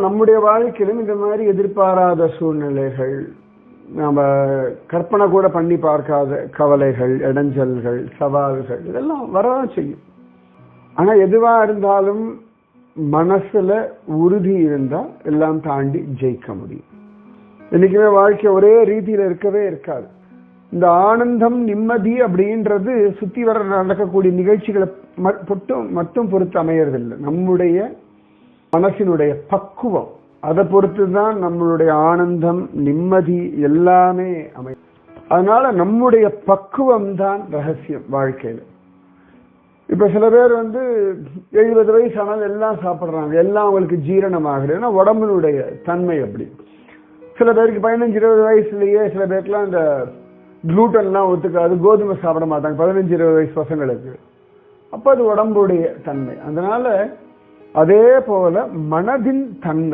நம்முடைய வாழ்க்கையிலும் இந்த மாதிரி எதிர்பாராத சூழ்நிலைகள், நாம கற்பனை கூட பண்ணி பார்க்காத கவலைகள், இடைஞ்சல்கள், சவால்கள் இதெல்லாம் வரதான் செய்யும். ஆனா எதுவா இருந்தாலும் மனசுல உறுதி இருந்தா எல்லாம் தாண்டி ஜெயிக்க முடியும். என்னைக்குமே வாழ்க்கை ஒரே ரீதியில இருக்கவே இருக்காது. இந்த ஆனந்தம், நிம்மதி அப்படின்றது சுத்தி வர நடக்கக்கூடிய நிகழ்ச்சிகளை மட்டும் பொறுத்து அமையறதில்லை. நம்முடைய மனசினுடைய பக்குவம், அதை பொறுத்து தான் நம்மளுடைய ஆனந்தம், நிம்மதி எல்லாமே அமையும். அதனால நம்முடைய பக்குவம் தான் ரகசியம் வாழ்க்கையில. இப்ப சில பேர் 70 வயசு ஆனாலும் எல்லாம் சாப்பிட்றாங்க, எல்லாம் அவங்களுக்கு ஜீரணமாகுது. ஏன்னா உடம்பினுடைய தன்மை அப்படி. சில பேருக்கு 15-20 வயசுலயே சில பேருக்குலாம் இந்த குளூட்டன்லாம் ஒத்துக்காது, கோதுமை சாப்பிட மாட்டாங்க 15-20 வயசு பசங்களுக்கு. அப்ப அது உடம்புடைய தன்மை. அதனால அதே போல மனதின் தன்மை